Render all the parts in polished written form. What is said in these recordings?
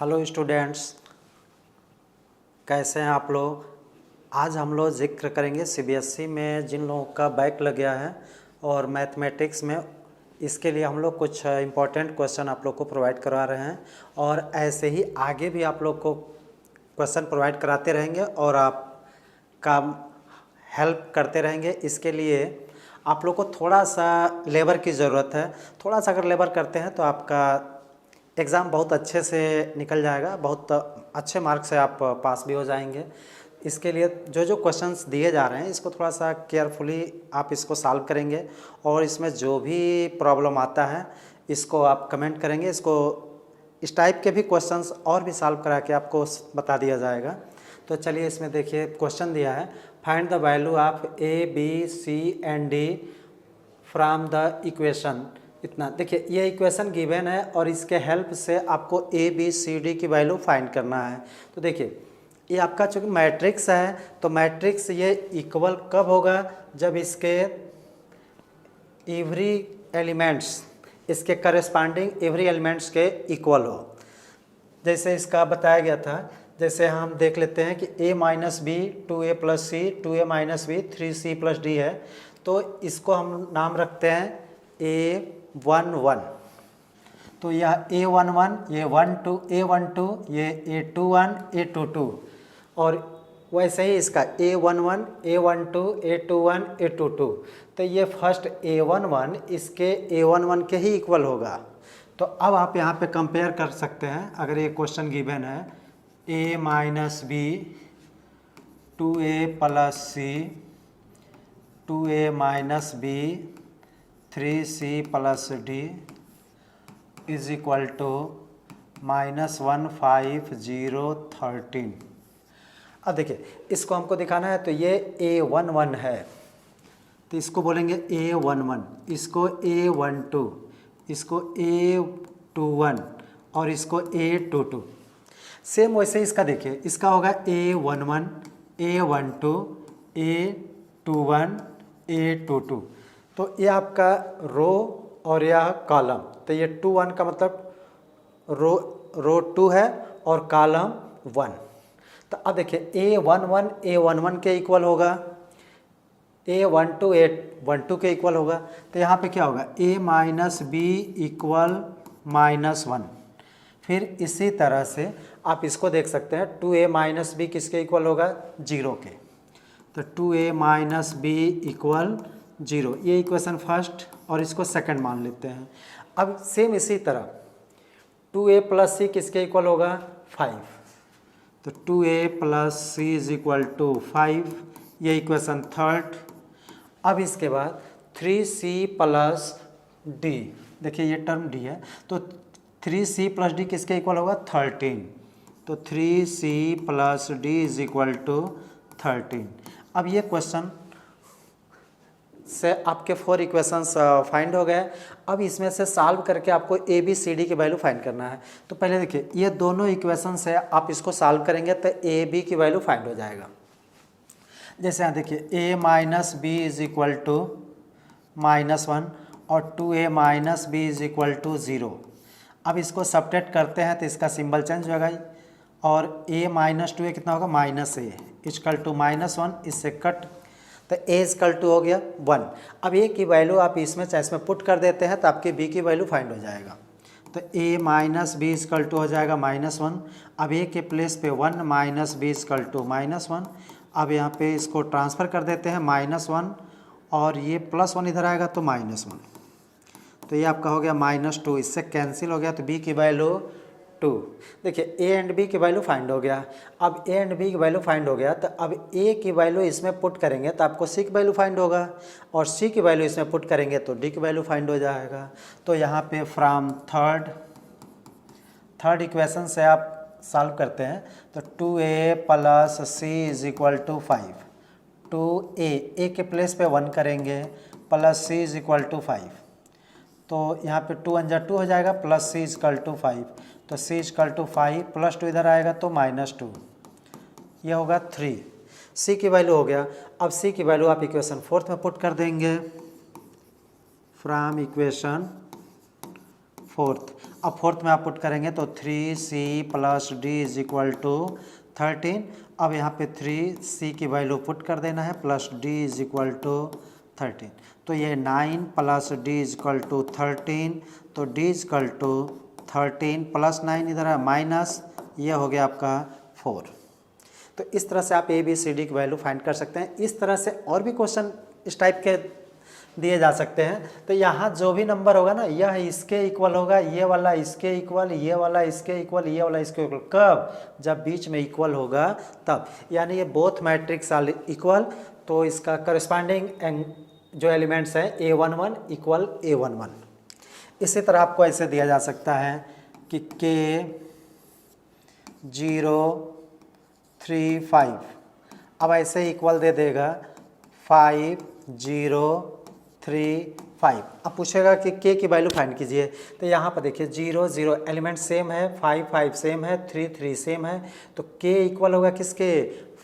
Hello students, कैसे हैं आप लोग। आज हम लोग जिक्र करेंगे सीबीएसई में जिन लोगों का बैक लग गया है और मैथमेटिक्स में, इसके लिए हम लोग कुछ इम्पोर्टेंट क्वेश्चन आप लोग को प्रोवाइड करवा रहे हैं और ऐसे ही आगे भी आप लोग को क्वेश्चन प्रोवाइड कराते रहेंगे और आपका हेल्प करते रहेंगे। इसके लिए आप लोग को थोड़ा सा लेबर की ज़रूरत है। थोड़ा सा अगर लेबर करते हैं तो आपका एग्ज़ाम बहुत अच्छे से निकल जाएगा, बहुत अच्छे मार्क्स से आप पास भी हो जाएंगे। इसके लिए जो जो क्वेश्चंस दिए जा रहे हैं इसको थोड़ा सा केयरफुली आप इसको सॉल्व करेंगे और इसमें जो भी प्रॉब्लम आता है इसको आप कमेंट करेंगे। इसको इस टाइप के भी क्वेश्चंस और भी सॉल्व करा के आपको बता दिया जाएगा। तो चलिए इसमें देखिए क्वेश्चन दिया है, find the value of A B C and D from the equation. इतना देखिए, ये इक्वेशन गिवन है और इसके हेल्प से आपको ए बी सी डी की वैल्यू फाइंड करना है। तो देखिए ये आपका चूँकि मैट्रिक्स है तो मैट्रिक्स ये इक्वल कब होगा, जब इसके एवरी एलिमेंट्स इसके करस्पॉन्डिंग एवरी एलिमेंट्स के इक्वल हो। जैसे इसका बताया गया था, जैसे हम देख लेते हैं कि a minus B 2a plus C 2a minus B 3c plus D है। तो इसको हम नाम रखते हैं a11। तो यह a11, ये 12 a12, ये a21 a22 और वैसे ही इसका a11 a12 a21 a22। तो ये फर्स्ट a11 इसके a11 के ही इक्वल होगा। तो अब आप यहाँ पे कंपेयर कर सकते हैं। अगर ये क्वेश्चन गिवन है a minus B 2a plus C 2a minus B 3c plus D is equal to -15013। अब देखिए इसको हमको दिखाना है, तो ये a11 है तो इसको बोलेंगे a11, इसको a12, इसको a21 और इसको a22। सेम वैसे इसका देखिए, इसका होगा a11 a12 a21 a22। तो ये आपका रो और यह कॉलम, तो ये 21 का मतलब रो 2 है और कॉलम 1। तो अब देखिए a11 a11 के इक्वल होगा, a12 a12 के इक्वल होगा। तो यहाँ पे क्या होगा, a माइनस बी इक्वल -1। फिर इसी तरह से आप इसको देख सकते हैं, 2a माइनस बी किसके इक्वल होगा, 0 के। तो 2a माइनस बी इक्वल 0, ये इक्वेशन फर्स्ट और इसको सेकंड मान लेते हैं। अब सेम इसी तरह 2a प्लस सी किसके इक्वल होगा, 5। तो 2a plus C is equal to 5, ये इक्वेशन थर्ड। अब इसके बाद 3c प्लस डी, देखिए ये टर्म डी है, तो 3c प्लस डी किसके इक्वल होगा, 13। तो 3c plus D is equal to 13। अब ये क्वेश्चन से आपके 4 इक्वेशंस फाइंड हो गए। अब इसमें से सॉल्व करके आपको ए बी सी डी की वैल्यू फाइंड करना है। तो पहले देखिए ये दोनों इक्वेशन से आप इसको सॉल्व करेंगे तो ए बी की वैल्यू फाइंड हो जाएगा। जैसे यहाँ देखिए a minus B is equal to -1 और 2a minus B is equal to 0। अब इसको सब्ट्रैक्ट करते हैं तो इसका सिंबल चेंज हो जाएगा और a माइनस 2a कितना होगा, -a इक्वल टू -1, इससे कट तो a इक्वल टू हो गया 1। अब a की वैल्यू आप इसमें चाहे इसमें पुट कर देते हैं तो आपकी b की वैल्यू फाइंड हो जाएगा। तो a minus B equal to हो जाएगा -1। अब a के प्लेस पे 1 माइनस बी इक्वल टू -1। अब यहाँ पे इसको ट्रांसफ़र कर देते हैं -1 और ये +1 इधर आएगा तो -1। तो ये आपका हो गया -2, इससे कैंसिल हो गया तो b की वैल्यू 2। देखिए a एंड b की वैल्यू फाइंड हो गया। अब a एंड b की वैल्यू फाइंड हो गया तो अब a की वैल्यू इसमें पुट करेंगे तो आपको c की वैल्यू फाइंड होगा और c की वैल्यू इसमें पुट करेंगे तो d की वैल्यू फाइंड हो जाएगा। तो यहाँ पे फ्रॉम थर्ड इक्वेशन से आप सॉल्व करते हैं तो 2a plus C is equal to 5। 2a के प्लेस पे 1 करेंगे plus C is equal to 5। तो यहाँ पे 2 × 2 हो जाएगा प्लस सी इक्वल टू 5। तो सी इक्वल टू 5 प्लस 2 इधर आएगा तो -2, ये होगा 3। सी की वैल्यू हो गया। अब सी की वैल्यू आप इक्वेशन 4 में पुट कर देंगे फ्रॉम इक्वेशन 4। अब फोर्थ में आप पुट करेंगे तो 3c plus D is equal to 13। अब यहाँ पे 3c की वैल्यू पुट कर देना है plus D is equal to 13। तो ये 9 plus D is equal to 13, तो D is equal to 13 plus 9 इधर है माइनस, ये हो गया आपका 4। तो इस तरह से आप ए बी सी डी की वैल्यू फाइंड कर सकते हैं। इस तरह से और भी क्वेश्चन इस टाइप के दिए जा सकते हैं। तो यहाँ जो भी नंबर होगा ना, यह इसके इक्वल होगा, ये वाला इसके इक्वल, ये वाला इसके इक्वल, ये वाला इसके इक्वल। कब? जब बीच में इक्वल होगा तब, यानी ये बोथ मैट्रिक्स आर इक्वल, तो इसका करस्पॉन्डिंग जो एलिमेंट्स हैं A11 इक्वल A11। इसी तरह आपको ऐसे दिया जा सकता है कि K 0 3 5, अब ऐसे इक्वल दे देगा 5 0 3 5। अब पूछेगा कि K की वैल्यू फाइंड कीजिए, तो यहाँ पर देखिए 0 0 एलिमेंट सेम है, 5 5 सेम है, 3 3 सेम है, तो K इक्वल होगा किसके?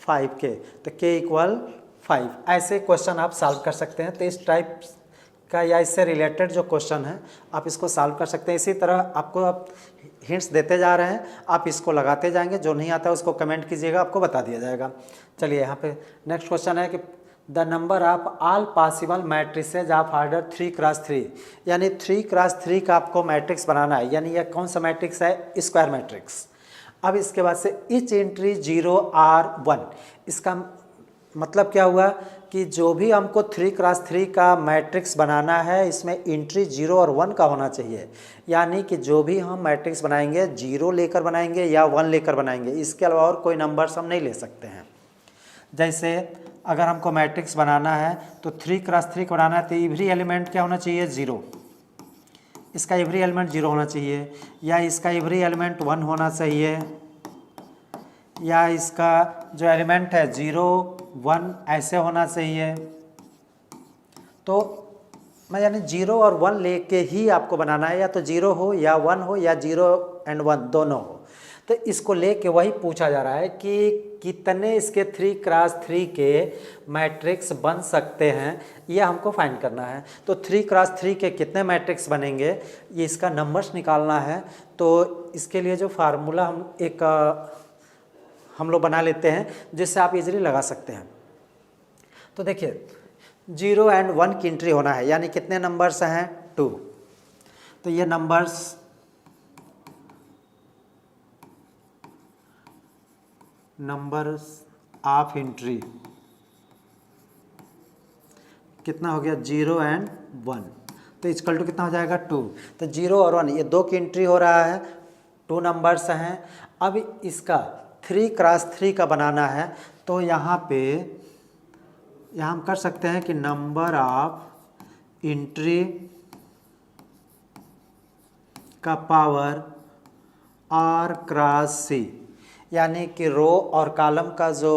5 के, तो K इक्वल 5। ऐसे क्वेश्चन आप सॉल्व कर सकते हैं। तो इस टाइप का या इससे रिलेटेड जो क्वेश्चन है आप इसको सॉल्व कर सकते हैं। इसी तरह आपको आप हिंट्स देते जा रहे हैं, आप इसको लगाते जाएंगे, जो नहीं आता है उसको कमेंट कीजिएगा, आपको बता दिया जाएगा। चलिए यहाँ पे नेक्स्ट क्वेश्चन है कि the number of all possible matrices of order 3 cross 3, यानी 3 क्रॉस 3 का आपको मैट्रिक्स बनाना है। यानी यह कौन सा मैट्रिक्स है? Square matrix. अब इसके बाद से ईच एंट्री 0 और 1, इसका मतलब क्या हुआ कि जो भी हमको 3 क्रॉस 3 का मैट्रिक्स बनाना है, इसमें एंट्री 0 और 1 का होना चाहिए। यानी कि जो भी हम मैट्रिक्स बनाएंगे 0 लेकर बनाएंगे या 1 लेकर बनाएंगे, इसके अलावा और कोई नंबर्स हम नहीं ले सकते हैं। जैसे अगर हमको मैट्रिक्स बनाना है तो 3 क्रॉस 3 को बनाना है, तो एवरी एलिमेंट क्या होना चाहिए? 0। इसका एवरी एलिमेंट 0 होना चाहिए, या इसका एवरी एलिमेंट 1 होना चाहिए, या इसका जो एलिमेंट है 0 1 ऐसे होना चाहिए। तो मैं यानी 0 और 1 लेके ही आपको बनाना है, या तो 0 हो या 1 हो या 0 एंड 1 दोनों हो। तो इसको लेके वही पूछा जा रहा है कि कितने इसके 3 क्रॉस 3 के मैट्रिक्स बन सकते हैं, ये हमको फाइंड करना है। तो 3 क्रॉस 3 के कितने मैट्रिक्स बनेंगे, ये इसका नंबर्स निकालना है। तो इसके लिए जो फार्मूला हम लोग बना लेते हैं, जिससे आप इजीली लगा सकते हैं। तो देखिए 0 एंड 1 की एंट्री होना है, यानी कितने नंबर्स हैं? 2। तो ये नंबर्स ऑफ एंट्री कितना हो गया? 0 एंड 1। तो इक्वल टू कितना हो जाएगा? 2। तो 0 और 1 ये 2 की एंट्री हो रहा है, 2 नंबर्स हैं। अब इसका 3 क्रॉस 3 का बनाना है, तो यहाँ हम कर सकते हैं कि नंबर ऑफ एंट्री का पावर R क्रॉस C, यानी कि रो और कॉलम का जो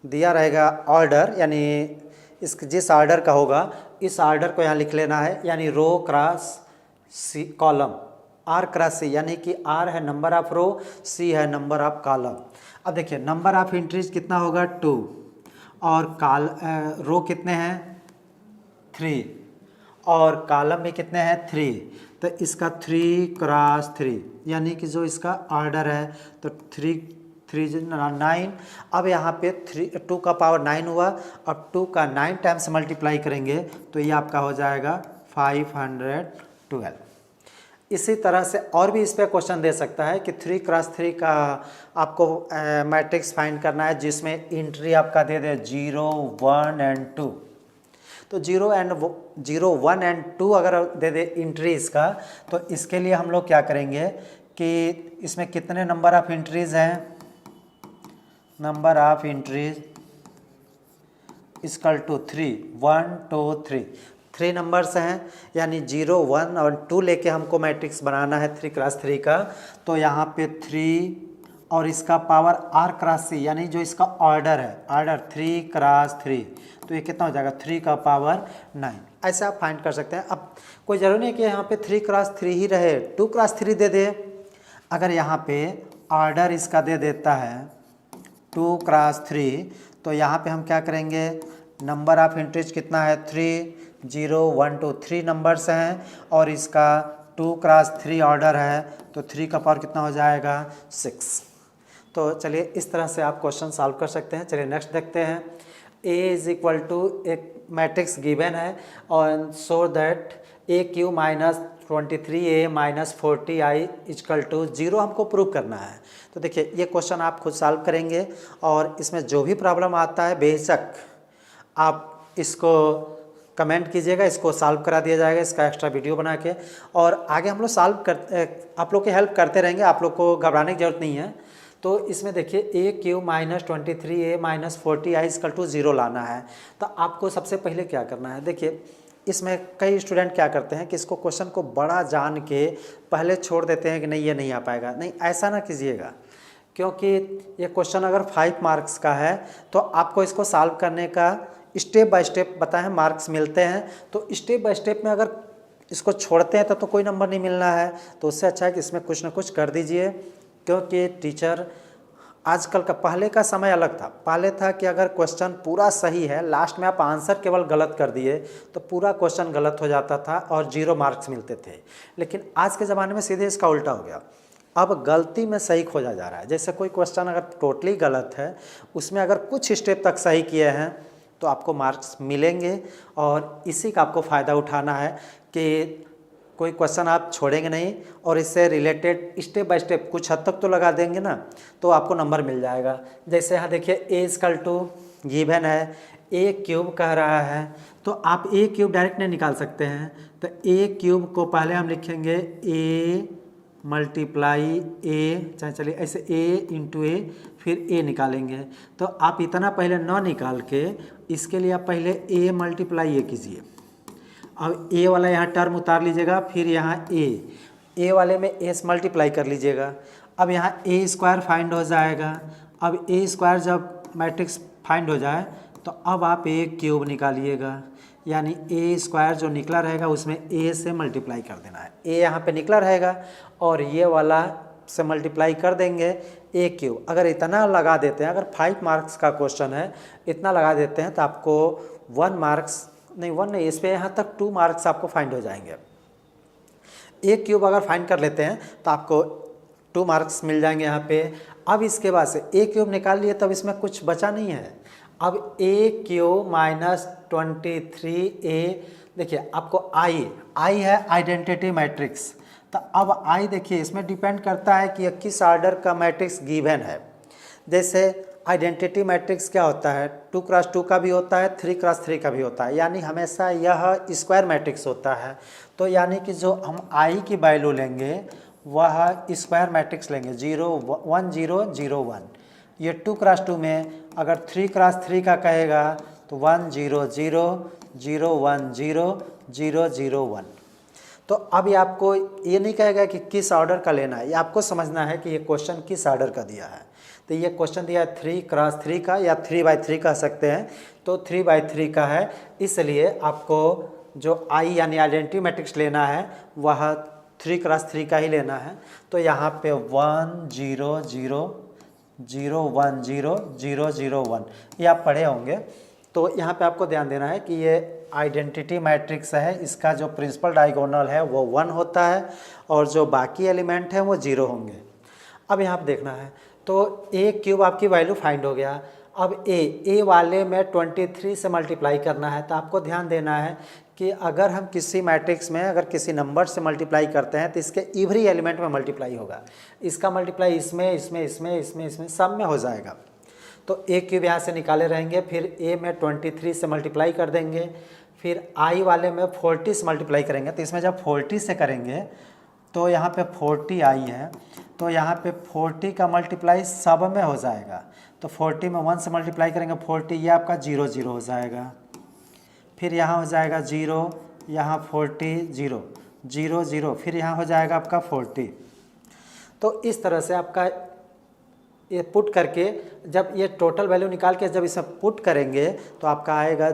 दिया रहेगा ऑर्डर, यानी जिस ऑर्डर का होगा, इस ऑर्डर को यहाँ लिख लेना है। यानी row cross C column, R cross C, यानी कि R है नंबर ऑफ रो, C है नंबर ऑफ कॉलम। अब देखिए नंबर ऑफ एंट्रीज कितना होगा? 2, और रो कितने हैं? 3, और कॉलम में कितने हैं? 3। तो इसका 3 क्रॉस 3, यानी कि जो इसका ऑर्डर है, तो 3 3 9। अब यहाँ पे 2 का पावर 9 हुआ, अब 2 का 9 टाइम्स मल्टीप्लाई करेंगे तो ये आपका हो जाएगा 512। इसी तरह से और भी इस पर क्वेश्चन दे सकता है कि 3 क्रॉस 3 का आपको मैट्रिक्स फाइंड करना है, जिसमें एंट्री आपका दे दे 0 1 एंड 2। तो 0 1 एंड 2 अगर दे दे एंट्री इसका, तो इसके लिए हम लोग क्या करेंगे कि इसमें कितने नंबर ऑफ एंट्रीज हैं? Number of entries equal to 3 1 2 3, 3 numbers हैं, यानी 0 1 और 2 लेके हमको मैट्रिक्स बनाना है 3 क्रॉस 3 का। तो यहाँ पे 3 और इसका पावर R क्रॉस C, यानी जो इसका ऑर्डर है, ऑर्डर 3 क्रॉस 3, तो ये कितना हो जाएगा? 3 का पावर 9। ऐसे आप फाइंड कर सकते हैं। अब कोई ज़रूरी नहीं कि यहाँ पे 3 क्रॉस 3 ही रहे, 2 क्रॉस 3 दे दे। अगर यहाँ पे ऑर्डर इसका दे देता है 2 क्रॉस 3, तो यहाँ पे हम क्या करेंगे? नंबर ऑफ एंट्रीज कितना है? 3, 0 1 2 3 नंबर्स हैं और इसका 2 क्रॉस 3 ऑर्डर है, तो 3 का पावर कितना हो जाएगा 6। तो चलिए इस तरह से आप क्वेश्चन सॉल्व कर सकते हैं। चलिए नेक्स्ट देखते हैं। A इज इक्वल टू एक मैट्रिक्स गिवन है और so that AQ minus 23A minus 40I equal to 0 हमको प्रूव करना है। तो देखिए ये क्वेश्चन आप खुद सॉल्व करेंगे और इसमें जो भी प्रॉब्लम आता है बेशक आप इसको कमेंट कीजिएगा, इसको सॉल्व करा दिया जाएगा, इसका एक्स्ट्रा वीडियो बना के, और आगे हम लोग सॉल्व कर आप लोग की हेल्प करते रहेंगे, आप लोग को घबराने की जरूरत नहीं है। तो इसमें देखिए AQ minus 23A minus 40I equal to 0 लाना है। तो आपको सबसे पहले क्या करना है, देखिए इसमें कई स्टूडेंट क्या करते हैं कि इसको क्वेश्चन को बड़ा जान के पहले छोड़ देते हैं कि नहीं ये नहीं आ पाएगा। नहीं, ऐसा ना कीजिएगा, क्योंकि ये क्वेश्चन अगर 5 मार्क्स का है तो आपको इसको सॉल्व करने का स्टेप बाय स्टेप बताएं, मार्क्स मिलते हैं। तो स्टेप बाय स्टेप में अगर इसको छोड़ते हैं तो कोई नंबर नहीं मिलना है। तो उससे अच्छा है कि इसमें कुछ ना कुछ कर दीजिए, क्योंकि टीचर आजकल का, पहले का समय अलग था। पहले था कि अगर क्वेश्चन पूरा सही है, लास्ट में आप आंसर केवल गलत कर दिए तो पूरा क्वेश्चन गलत हो जाता था और 0 मार्क्स मिलते थे। लेकिन आज के ज़माने में सीधे इसका उल्टा हो गया, अब गलती में सही खोजा जा रहा है। जैसे कोई क्वेश्चन अगर टोटली गलत है, उसमें अगर कुछ स्टेप तक सही किए हैं तो आपको मार्क्स मिलेंगे। और इसी का आपको फ़ायदा उठाना है कि कोई क्वेश्चन आप छोड़ेंगे नहीं और इससे रिलेटेड स्टेप बाय स्टेप कुछ हद तक तो लगा देंगे ना, तो आपको नंबर मिल जाएगा। जैसे यहाँ देखिए A इक्वल टू गिवन है, A क्यूब कह रहा है, तो आप A क्यूब डायरेक्ट नहीं निकाल सकते हैं। तो A क्यूब को पहले हम लिखेंगे A मल्टीप्लाई A, चाहे चलिए ऐसे A इंटू A, फिर A निकालेंगे। तो आप इतना पहले न निकाल के इसके लिए आप पहले A मल्टीप्लाई A कीजिए। अब A वाला यहाँ टर्म उतार लीजिएगा, फिर यहाँ A वाले में A से मल्टीप्लाई कर लीजिएगा। अब यहाँ A स्क्वायर फाइंड हो जाएगा। अब A स्क्वायर जब मैट्रिक्स फाइंड हो जाए तो अब आप A क्यूब निकालिएगा, यानी A स्क्वायर जो निकला रहेगा उसमें A से मल्टीप्लाई कर देना है। A यहाँ पे निकला रहेगा और ये वाला से मल्टीप्लाई कर देंगे A क्यूब। अगर इतना लगा देते हैं, अगर 5 मार्क्स का क्वेश्चन है, इतना लगा देते हैं तो आपको 1 मार्क्स नहीं, 1 नहीं, इस पर यहाँ तक 2 मार्क्स आपको फाइंड हो जाएंगे। A क्यूब अगर फाइंड कर लेते हैं तो आपको 2 मार्क्स मिल जाएंगे यहाँ पे। अब इसके बाद से A क्यूब निकाल लिए, तब इसमें कुछ बचा नहीं है। अब A क्यूब माइनस 23A, देखिए आपको I है आइडेंटिटी मैट्रिक्स। तो अब I देखिए इसमें डिपेंड करता है कि किस ऑर्डर का मैट्रिक्स गिवन है। जैसे आइडेंटिटी मैट्रिक्स क्या होता है, 2 क्रॉस 2 का भी होता है, 3 क्रॉस 3 का भी होता है, यानी हमेशा यह स्क्वायर मैट्रिक्स होता है। तो यानी कि जो हम I की वैल्यू लेंगे वह स्क्वायर मैट्रिक्स लेंगे, 0 1 0 0 1। ये 2 क्रॉस 2 में अगर 3 क्रॉस 3 का कहेगा तो 1 0 0 0 1 0 0 0 1। तो अब ये आपको ये नहीं कहेगा कि किस ऑर्डर का लेना है, ये आपको समझना है कि ये क्वेश्चन किस ऑर्डर का दिया है। तो ये क्वेश्चन दिया है 3 क्रॉस 3 का, या 3 बाई 3 कह सकते हैं। तो 3 बाई 3 का है, इसलिए आपको जो I यानी आइडेंटिटी मैट्रिक्स लेना है वह 3 क्रॉस 3 का ही लेना है। तो यहाँ पे 1 0 0 0 1 0 0 0 1 ये आप पढ़े होंगे। तो यहाँ पे आपको ध्यान देना है कि ये आइडेंटिटी मैट्रिक्स है, इसका जो प्रिंसिपल डायगोनल है वो 1 होता है और जो बाकी एलिमेंट हैं वो 0 होंगे। अब यहाँ पे देखना है, तो A क्यूब आपकी वैल्यू फाइंड हो गया। अब A वाले में 23 से मल्टीप्लाई करना है। तो आपको ध्यान देना है कि अगर हम किसी मैट्रिक्स में अगर किसी नंबर से मल्टीप्लाई करते हैं तो इसके एवरी एलिमेंट में मल्टीप्लाई होगा। इसका मल्टीप्लाई इसमें इसमें इसमें इसमें इसमें सब में हो जाएगा। तो A क्यूब यहाँ से निकाले रहेंगे, फिर A में 23 से मल्टीप्लाई कर देंगे, फिर I वाले में 40 से मल्टीप्लाई करेंगे। तो इसमें जब 40 से करेंगे तो यहाँ पे 40I है, तो यहाँ पे 40 का मल्टीप्लाई सब में हो जाएगा। तो 40 में 1 से मल्टीप्लाई करेंगे 40, ये आपका 0 0 हो जाएगा। फिर यहाँ हो जाएगा 0, यहाँ 40 0 0 0, फिर यहाँ हो जाएगा आपका 40। तो इस तरह से आपका ये पुट करके जब ये टोटल वैल्यू निकाल के जब इसे पुट करेंगे तो आपका आएगा,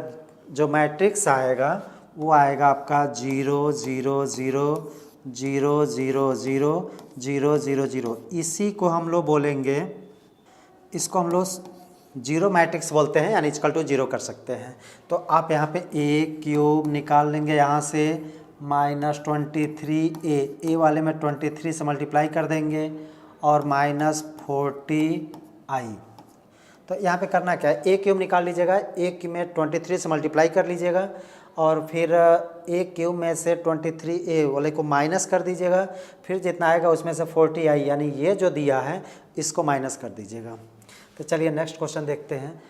जो मैट्रिक्स आएगा वो आएगा आपका 0 0 0 0 0 0 0 0 0। इसी को हम लोग बोलेंगे, इसको हम लोग जीरो मैट्रिक्स बोलते हैं, यानी इक्वल टू जीरो कर सकते हैं। तो आप यहाँ पे ए क्यूब निकाल लेंगे यहाँ से -23 ए वाले में 23 से मल्टीप्लाई कर देंगे और -40i। तो यहाँ पे करना क्या है, ए क्यूब निकाल लीजिएगा, ए में 23 से मल्टीप्लाई कर लीजिएगा और फिर ए क्यूब में से 23a वाले को माइनस कर दीजिएगा, फिर जितना आएगा उसमें से 40i, यानी ये जो दिया है इसको माइनस कर दीजिएगा। तो चलिए नेक्स्ट क्वेश्चन देखते हैं।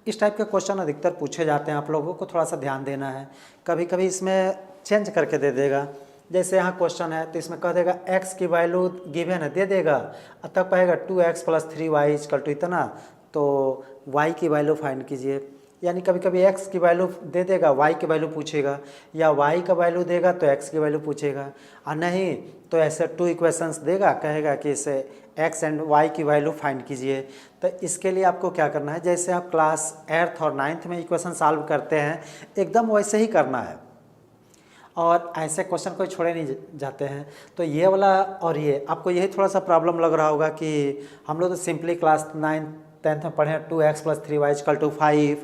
इस टाइप के क्वेश्चन अधिकतर पूछे जाते हैं, आप लोगों को थोड़ा सा ध्यान देना है। कभी कभी इसमें चेंज करके दे देगा, जैसे यहाँ क्वेश्चन है तो इसमें कह देगा x की वैल्यू गिवन है, दे देगा, तब कहेगा 2x + 3y = इतना, तो y की वैल्यू फाइंड कीजिए। यानी कभी कभी x की वैल्यू दे देगा, y की वैल्यू पूछेगा, या y का वैल्यू देगा तो x की वैल्यू पूछेगा, और नहीं तो ऐसे 2 इक्वेशंस देगा, कहेगा कि इसे x एंड y की वैल्यू फाइंड कीजिए। तो इसके लिए आपको क्या करना है, जैसे आप क्लास 8th और 9th में इक्वेशन सॉल्व करते हैं एकदम वैसे ही करना है, और ऐसे क्वेश्चन कोई छोड़े नहीं जाते हैं। तो ये वाला और ये आपको यही थोड़ा सा प्रॉब्लम लग रहा होगा कि हम लोग तो सिंपली क्लास 9th 10th में पढ़े 2x + 3y = 5,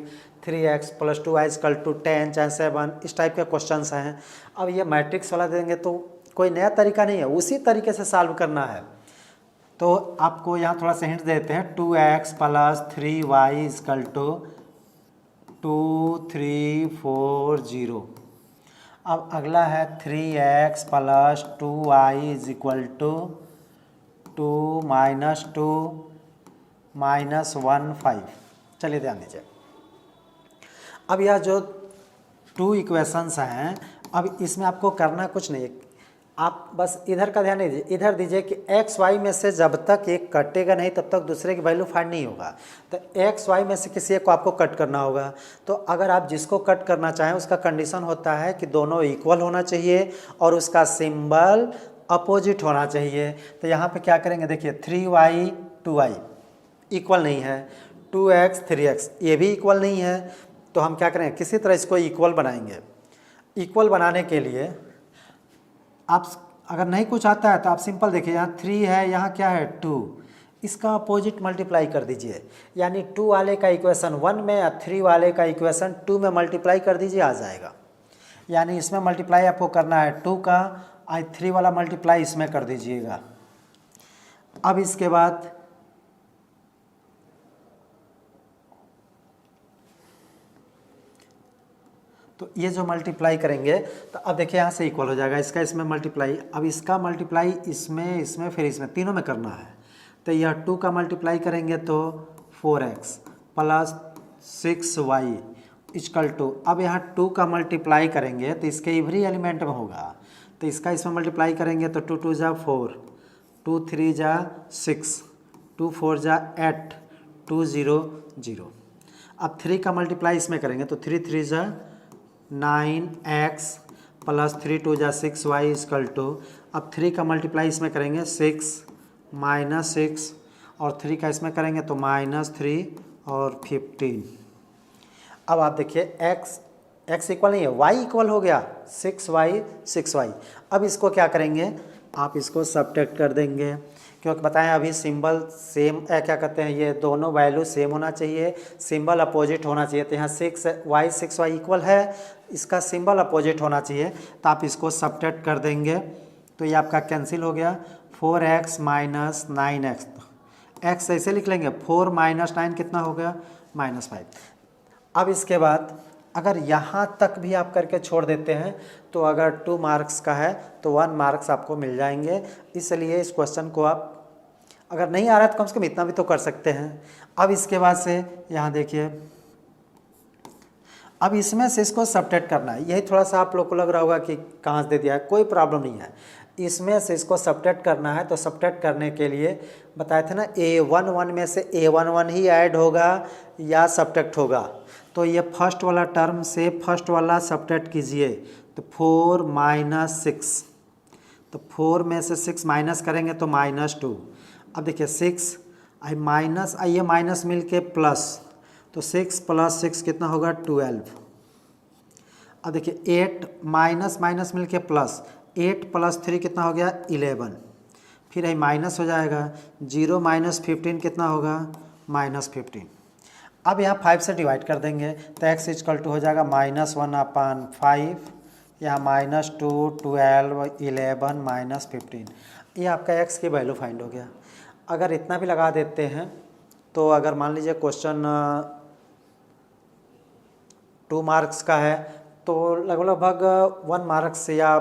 3x + 2y = 10 चाहे 7, इस टाइप के क्वेश्चंस हैं। अब ये मैट्रिक्स वाला देंगे तो कोई नया तरीका नहीं है, उसी तरीके से सॉल्व करना है। तो आपको यहाँ थोड़ा सा हिंट देते हैं, 2x + 3y = 2340। अब अगला है 3x + 2y = 2 - 2 -15। चलिए ध्यान दीजिए, अब यह जो 2 इक्वेशंस हैं, अब इसमें आपको करना कुछ नहीं है, आप बस इधर का ध्यान दीजिए, इधर दीजिए कि एक्स वाई में से जब तक एक कटेगा नहीं तब तक दूसरे की वैल्यू फाइंड नहीं होगा। तो एक्स वाई में से किसी एक को आपको कट करना होगा। तो अगर आप जिसको कट करना चाहें उसका कंडीशन होता है कि दोनों इक्वल होना चाहिए और उसका सिंबल अपोजिट होना चाहिए। तो यहाँ पे क्या करेंगे, देखिए 3y 2y इक्वल नहीं है, 2x 3x ये भी इक्वल नहीं है, तो हम क्या करेंगे, किसी तरह इसको इक्वल बनाएंगे। इक्वल बनाने के लिए आप अगर नहीं कुछ आता है तो आप सिंपल देखिए, यहाँ 3 है, यहाँ क्या है 2, इसका अपोजिट मल्टीप्लाई कर दीजिए, यानी 2 वाले का इक्वेशन 1 में या 3 वाले का इक्वेशन 2 में मल्टीप्लाई कर दीजिए, आ जाएगा। यानी इसमें मल्टीप्लाई आपको करना है 2 का, और 3 वाला मल्टीप्लाई इसमें कर दीजिएगा। अब इसके बाद तो ये जो मल्टीप्लाई करेंगे तो अब देखिए यहाँ से इक्वल हो जाएगा, इसका इसमें मल्टीप्लाई, अब इसका मल्टीप्लाई इसमें इसमें फिर इसमें, तीनों में करना है। तो यह 2 का मल्टीप्लाई करेंगे तो 4x + 6y = अब यहाँ 2 का मल्टीप्लाई करेंगे तो इसके एवरी एलिमेंट में होगा, तो इसका इसमें मल्टीप्लाई करेंगे तो 2 × 2 = 4, 2 × 3 = 6, 2 × 4 = 8, 2 0 0। अब 3 का मल्टीप्लाई इसमें करेंगे तो 3 × 3 = 9x + 3 × 2 = 6y = अब 3 का मल्टीप्लाई इसमें करेंगे 6 - 6 और 3 का इसमें करेंगे तो -3 और 15। अब आप देखिए x इक्वल नहीं है, y इक्वल हो गया 6y। अब इसको क्या करेंगे, आप इसको सब्ट्रैक्ट कर देंगे, क्योंकि बताएं अभी सिंबल सेम क्या कहते हैं, ये दोनों वैल्यू सेम होना चाहिए, सिंबल अपोजिट होना चाहिए। तो यहाँ 6y इक्वल है, इसका सिंबल अपोजिट होना चाहिए, तो आप इसको सब्ट्रैक्ट कर देंगे तो ये आपका कैंसिल हो गया। 4x - 9x, x ऐसे लिख लेंगे, 4 - 9 कितना हो गया, -5। अब इसके बाद अगर यहाँ तक भी आप करके छोड़ देते हैं तो अगर 2 मार्क्स का है तो 1 मार्क्स आपको मिल जाएंगे। इसलिए इस क्वेश्चन को आप अगर नहीं आ रहा है तो कम से कम इतना भी तो कर सकते हैं। अब इसके बाद से यहाँ देखिए, अब इसमें से इसको सब्ट्रैक्ट करना है। यही थोड़ा सा आप लोग को लग रहा होगा कि कहाँ से दे दिया है, कोई प्रॉब्लम नहीं है, इसमें से इसको सब्ट्रैक्ट करना है। तो सब्ट्रैक्ट करने के लिए बताए थे ना, A11 में से A11 ही ऐड होगा या सब्ट्रैक्ट होगा। तो ये फर्स्ट वाला टर्म से फर्स्ट वाला सब्ट्रैक्ट कीजिए, तो 4 - 6, तो 4 में से 6 माइनस करेंगे तो -2। अब देखिए 6 माइनस ये माइनस मिल के प्लस, तो 6 + 6 कितना होगा 12। अब देखिए 8 माइनस माइनस मिल के प्लस, 8 + 3 कितना हो गया 11, फिर ये माइनस हो जाएगा, 0 - 15 कितना होगा -15। अब यहाँ 5 से डिवाइड कर देंगे तो x इक्वल टू हो जाएगा -1/5, यहाँ -2, 12, 11, -15। ये आपका x की वैल्यू फाइंड हो गया। अगर इतना भी लगा देते हैं तो अगर मान लीजिए क्वेश्चन 2 मार्क्स का है तो लगभग 1 मार्क्स या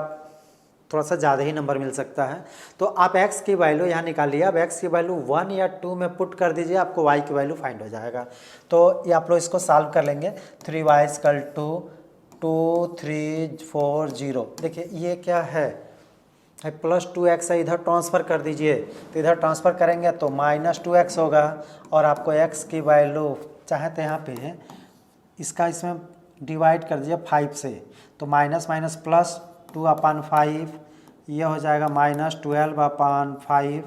थोड़ा सा ज़्यादा ही नंबर मिल सकता है। तो आप x की वैल्यू यहाँ निकालिए। अब x की वैल्यू 1 या 2 में पुट कर दीजिए, आपको y की वैल्यू फाइंड हो जाएगा। तो ये आप लोग इसको सॉल्व कर लेंगे। 3y equal to 2340। देखिए ये क्या है +2x है, इधर ट्रांसफ़र कर दीजिए। तो इधर ट्रांसफ़र करेंगे तो -2x होगा और आपको x की वैल्यू चाहे तो यहाँ पे इसका इसमें डिवाइड कर दीजिए 5 से, तो माइनस माइनस +2/5, ये हो जाएगा -12/5।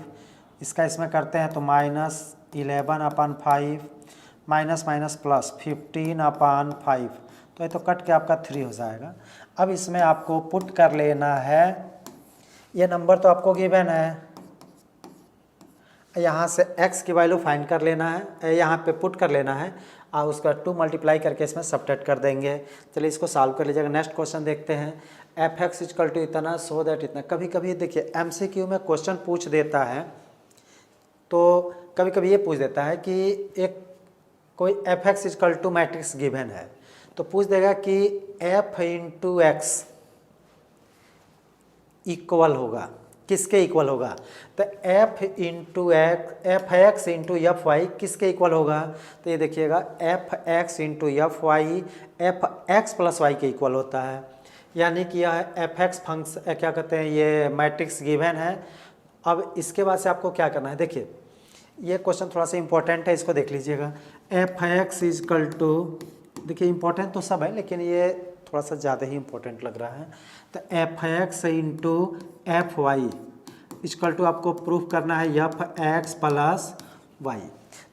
इसका इसमें करते हैं तो -11/5, माइनस माइनस प्लस 15/5, तो ये तो कट के आपका 3 हो जाएगा। अब इसमें आपको पुट कर लेना है, ये नंबर तो आपको गिवन है, यहाँ से x की वैल्यू फाइंड कर लेना है, यहाँ पे पुट कर लेना है और उसका 2 मल्टीप्लाई करके इसमें सब्ट्रैक्ट कर देंगे। चलिए इसको सॉल्व कर लीजिएगा। नेक्स्ट क्वेश्चन देखते हैं। f(x) इक्वल टू इतना, सो दैट इतना। कभी कभी देखिए MCQ में क्वेश्चन पूछ देता है, तो कभी कभी ये पूछ देता है कि एक कोई f(x) equal two matrix given है, तो पूछ देगा कि f इंटू एक्स इक्वल होगा, किसके इक्वल होगा? तो f into X into F Y किसके इक्वल होगा? तो ये देखिएगा f(x) into F Y f(x) plus Y के इक्वल होता है, यानी कि यह f(x) फंक्शन क्या कहते हैं, ये मैट्रिक्स गिवन है। अब इसके बाद से आपको क्या करना है, देखिए ये क्वेश्चन थोड़ा सा इंपॉर्टेंट है, इसको देख लीजिएगा। f(x) इक्वल टू, देखिए इंपॉर्टेंट तो सब है लेकिन ये थोड़ा सा ज़्यादा ही इंपॉर्टेंट लग रहा है। तो f(x) into F Y equal to आपको प्रूफ करना है f(x) प्लस वाई।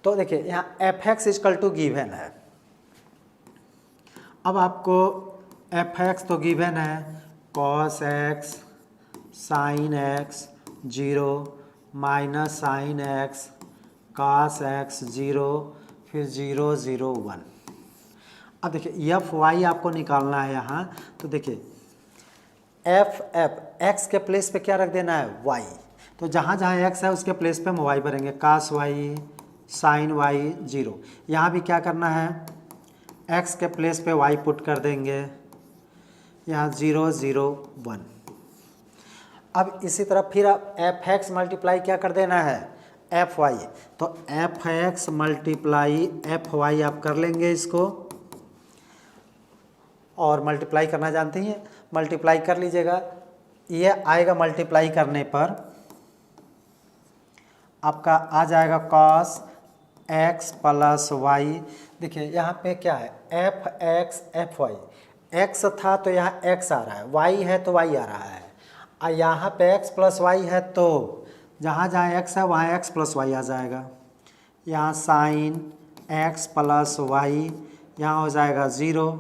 तो देखिए यहाँ f(x) इक्वल टू गिवन है। अब आपको f(x) तो गिवन है, cos x sin x 0 minus sin x cos x 0 फिर 0 0 1। अब देखिए एफ वाई आपको निकालना है यहाँ, तो देखिए x के प्लेस पे क्या रख देना है, y। तो जहाँ जहाँ x है उसके प्लेस पे हम y भरेंगे, cos y sin y 0। यहाँ भी क्या करना है, x के प्लेस पे y पुट कर देंगे, यहाँ 0 0 1। अब इसी तरह फिर f(x) मल्टीप्लाई क्या कर देना है, एफ वाई। तो f(x) मल्टीप्लाई एफ वाई आप कर लेंगे इसको, और मल्टीप्लाई करना जानते हैं, मल्टीप्लाई कर लीजिएगा। ये आएगा मल्टीप्लाई करने पर आपका आ जाएगा cos x प्लस वाई। देखिए यहाँ पे क्या है, f(x) एफ वाई, x था तो यहाँ x आ रहा है, y है तो y आ रहा है, और यहाँ पे x प्लस वाई है तो जहाँ जहाँ x है वहाँ x प्लस वाई आ जाएगा। यहाँ साइन x प्लस वाई, यहाँ हो जाएगा 0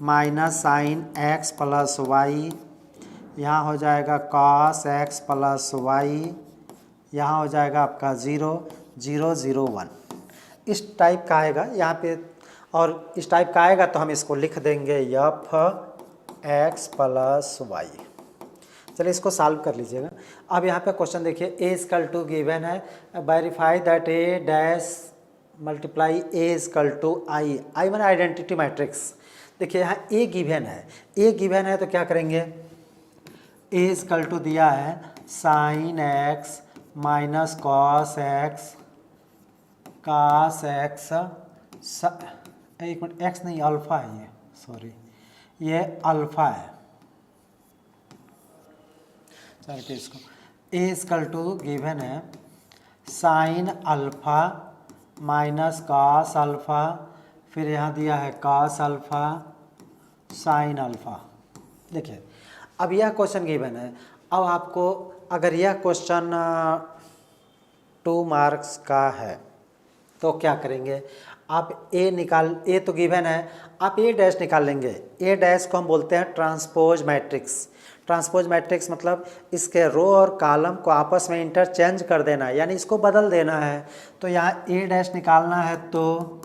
minus sine x plus Y, यहाँ हो जाएगा cos x प्लस वाई, यहाँ हो जाएगा आपका 0 0 0 1। इस टाइप का आएगा यहाँ पे, और इस टाइप का आएगा तो हम इसको लिख देंगे f(x) प्लस वाई। चलिए इसको सॉल्व कर लीजिएगा। अब यहाँ पे क्वेश्चन देखिए, a इक्वल टू गिवन है, verify that a dash multiply a equal to I, I माने आइडेंटिटी मैट्रिक्स। देखिए यहाँ a गिवन है, a गिवन है तो क्या करेंगे, a इक्वल टू दिया है sine x minus cos x एक मिनट, x नहीं अल्फ़ा है ये, सॉरी ये अल्फ़ा है। चलिए इसको a इक्वल टू गिवन है sine alpha minus cos alpha, फिर यहाँ दिया है कॉस अल्फ़ा साइन अल्फ़ा। देखिए अब यह क्वेश्चन गिवन है। अब आपको अगर यह क्वेश्चन 2 मार्क्स का है तो क्या करेंगे, आप a तो गिवन है, आप a डैश निकाल लेंगे। a डैश को हम बोलते हैं ट्रांसपोज मैट्रिक्स। ट्रांसपोज मैट्रिक्स मतलब इसके रो और कॉलम को आपस में इंटरचेंज कर देना है, यानी इसको बदल देना है। तो यहाँ ए डैश निकालना है तो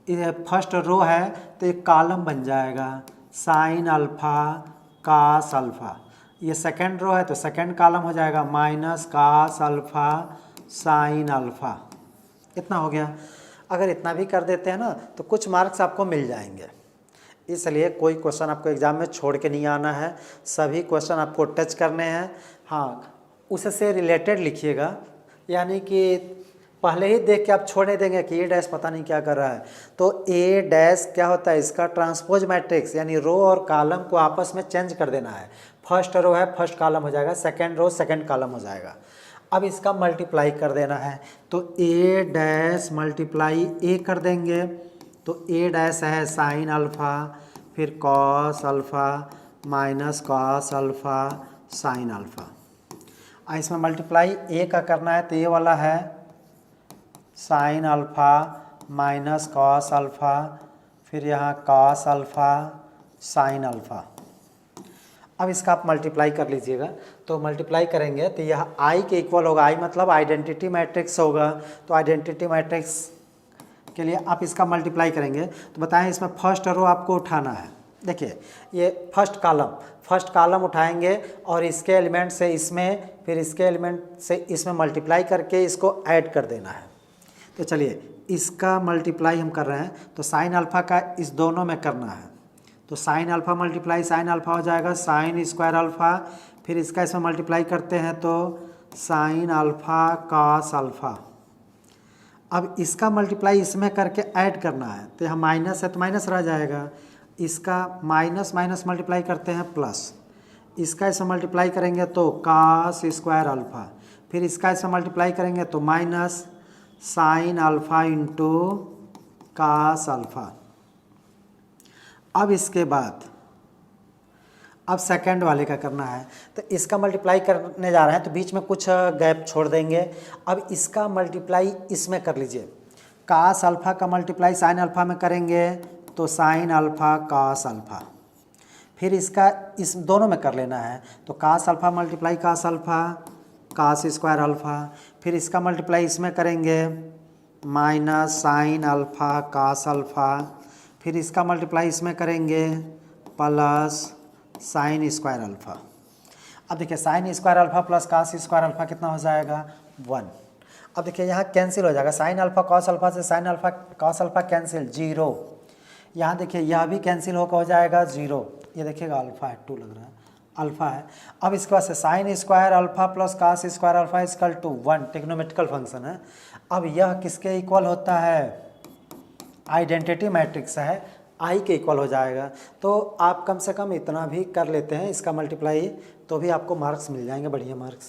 ये फर्स्ट रो है तो एक कॉलम बन जाएगा साइन अल्फ़ा कास अल्फ़ा। ये सेकंड रो है तो सेकंड कॉलम हो जाएगा minus cos alpha sine alpha. इतना हो गया। अगर इतना भी कर देते हैं ना तो कुछ मार्क्स आपको मिल जाएंगे। इसलिए कोई क्वेश्चन आपको एग्ज़ाम में छोड़ के नहीं आना है, सभी क्वेश्चन आपको टच करने हैं। हाँ, उससे रिलेटेड लिखिएगा, यानी कि पहले ही देख के आप छोड़ नहीं देंगे कि ए डैश पता नहीं क्या कर रहा है। तो ए डैश क्या होता है, इसका ट्रांसपोज मैट्रिक्स, यानी रो और कॉलम को आपस में चेंज कर देना है। फर्स्ट रो है फर्स्ट कॉलम हो जाएगा, सेकेंड रो सेकेंड कॉलम हो जाएगा। अब इसका मल्टीप्लाई कर देना है तो ए डैश मल्टीप्लाई ए कर देंगे तो ए डैश है साइन अल्फ़ा फिर cos alpha minus cos alpha sine alpha. इसमें मल्टीप्लाई ए का करना है तो ये वाला है sine alpha minus cos alpha फिर यहाँ कॉस अल्फ़ा साइन अल्फ़ा। अब इसका आप मल्टीप्लाई कर लीजिएगा तो मल्टीप्लाई करेंगे तो यह आई के इक्वल होगा। आई मतलब आइडेंटिटी मैट्रिक्स होगा, तो आइडेंटिटी मैट्रिक्स के लिए आप इसका मल्टीप्लाई करेंगे तो बताएं इसमें फर्स्ट रो आपको उठाना है। देखिए ये फर्स्ट कॉलम उठाएंगे और इसके एलिमेंट से इसमें फिर इसके एलिमेंट से इसमें मल्टीप्लाई करके इसको ऐड कर देना है। तो चलिए इसका मल्टीप्लाई हम कर रहे हैं तो साइन अल्फ़ा का इस दोनों में करना है तो sine alpha multiply sine alpha हो जाएगा साइन स्क्वायर अल्फ़ा, फिर इसका इसमें मल्टीप्लाई करते हैं तो साइन अल्फ़ा कॉस अल्फ़ा। अब इसका मल्टीप्लाई इसमें करके ऐड करना है तो यहाँ माइनस है तो माइनस रह जाएगा, इसका माइनस माइनस मल्टीप्लाई करते हैं प्लस, इसका इसमें मल्टीप्लाई करेंगे तो कॉस स्क्वायर अल्फ़ा, फिर इसका इसमें मल्टीप्लाई करेंगे तो minus sine alpha into cos alpha. अब इसके बाद अब सेकंड वाले का करना है तो इसका मल्टीप्लाई करने जा रहे हैं तो बीच में कुछ गैप छोड़ देंगे। अब इसका मल्टीप्लाई इसमें कर लीजिए, कास अल्फ़ा का मल्टीप्लाई साइन अल्फ़ा में करेंगे तो साइन अल्फ़ा कास अल्फ़ा, फिर इसका इस दोनों में कर लेना है तो cos alpha multiply cos alpha cos square alpha, फिर इसका मल्टीप्लाई इसमें करेंगे minus sine alpha cos alpha, फिर इसका मल्टीप्लाई इसमें करेंगे प्लस साइन स्क्वायर अल्फ़ा। अब देखिए sine square alpha plus cos square alpha कितना हो जाएगा 1। अब देखिए यहाँ कैंसिल हो जाएगा, साइन अल्फ़ा कॉस अल्फ़ा से sine alpha cos alpha cancel 0। यहाँ देखिए यह भी कैंसिल होकर हो जाएगा 0। ये देखिएगा अल्फ़ा है 2 लग रहा है, अल्फ़ा है। अब इसके बाद से sine square alpha plus cos square alpha equal to 1, टेक्नोमेट्रिकल फंक्शन है। अब यह किसके इक्वल होता है, आइडेंटिटी मैट्रिक्स है, आई के इक्वल हो जाएगा। तो आप कम से कम इतना भी कर लेते हैं इसका मल्टीप्लाई तो भी आपको मार्क्स मिल जाएंगे, बढ़िया मार्क्स।